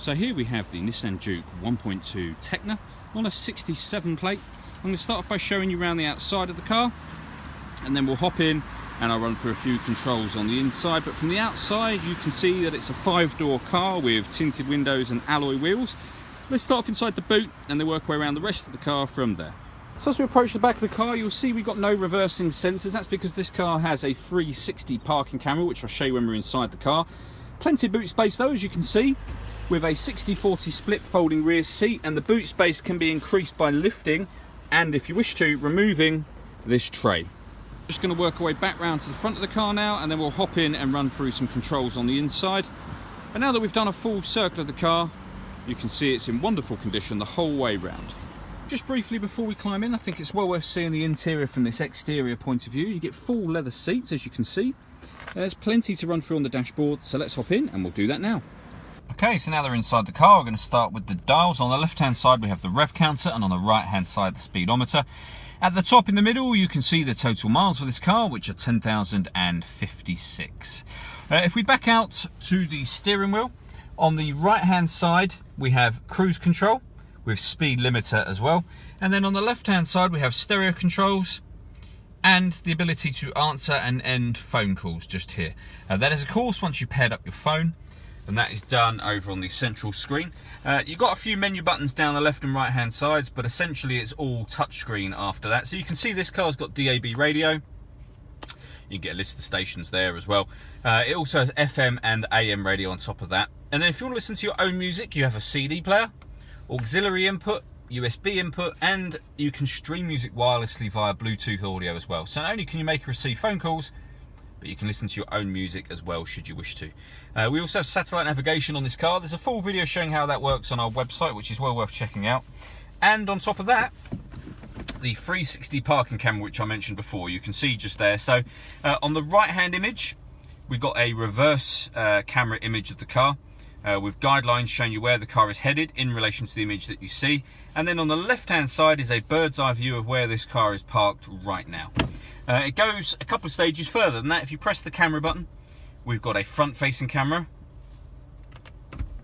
So here we have the Nissan Juke 1.2 Tecna on a 67 plate. I'm going to start off by showing you around the outside of the car, and then we'll hop in and I'll run through a few controls on the inside. But from the outside you can see that it's a 5-door car with tinted windows and alloy wheels. Let's start off inside the boot and then work our way around the rest of the car from there. So as we approach the back of the car, you'll see we've got no reversing sensors. That's because this car has a 360 parking camera, which I'll show you when we're inside the car. Plenty of boot space though, as you can see, with a 60/40 split folding rear seat, and the boot space can be increased by lifting and, if you wish to, removing this tray. Just going to work our way back round to the front of the car now, and then we'll hop in and run through some controls on the inside. And now that we've done a full circle of the car, you can see it's in wonderful condition the whole way round. Just briefly before we climb in, I think it's well worth seeing the interior from this exterior point of view. You get full leather seats, as you can see. There's plenty to run through on the dashboard, so let's hop in and we'll do that now. Okay, so now they're inside the car, we're going to start with the dials. On the left-hand side we have the rev counter, and on the right-hand side the speedometer. At the top in the middle you can see the total miles for this car, which are 10,056. If we back out to the steering wheel, on the right-hand side we have cruise control with speed limiter as well. And then on the left-hand side we have stereo controls and the ability to answer and end phone calls just here. That is, of course, once you paired up your phone, and that is done over on the central screen. You've got a few menu buttons down the left and right hand sides, but essentially it's all touchscreen after that. So you can see this car's got DAB radio. You can get a list of stations there as well. It also has FM and AM radio on top of that. And then if you want to listen to your own music, you have a CD player, auxiliary input, USB input, and you can stream music wirelessly via Bluetooth audio as well. So not only can you make and receive phone calls, but you can listen to your own music as well should you wish to. We also have satellite navigation on this car. There's a full video showing how that works on our website, which is well worth checking out. And on top of that, the 360 parking camera, which I mentioned before, you can see just there. So on the right hand image, we've got a reverse camera image of the car, with guidelines showing you where the car is headed in relation to the image that you see. And then on the left hand side is a bird's eye view of where this car is parked right now. It goes a couple of stages further than that. If you press the camera button, we've got a front facing camera,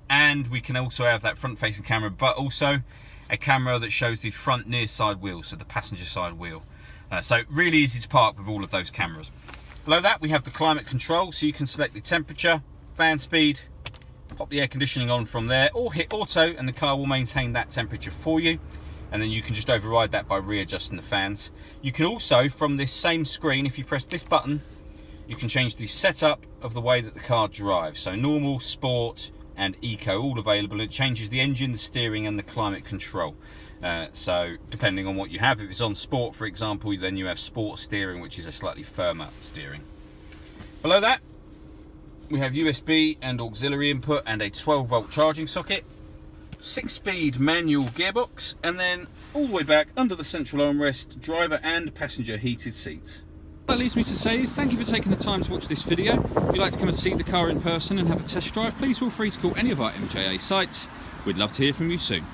and we can also have that front facing camera, but also a camera that shows the front near side wheel, so the passenger side wheel. So really easy to park with all of those cameras. Below that we have the climate control, so you can select the temperature, fan speed, pop the air conditioning on from there, or hit auto and the car will maintain that temperature for you, and then you can just override that by readjusting the fans. You can also, from this same screen, if you press this button, you can change the setup of the way that the car drives. So normal, sport and eco, all available. It changes the engine, the steering and the climate control. So depending on what you have, if it's on sport for example, then you have sport steering, which is a slightly firmer steering. Below that we have USB and auxiliary input and a 12-volt charging socket, 6-speed manual gearbox, and then all the way back under the central armrest, driver and passenger heated seats. What that leaves me to say is thank you for taking the time to watch this video. If you'd like to come and see the car in person and have a test drive, please feel free to call any of our MJA sites. We'd love to hear from you soon.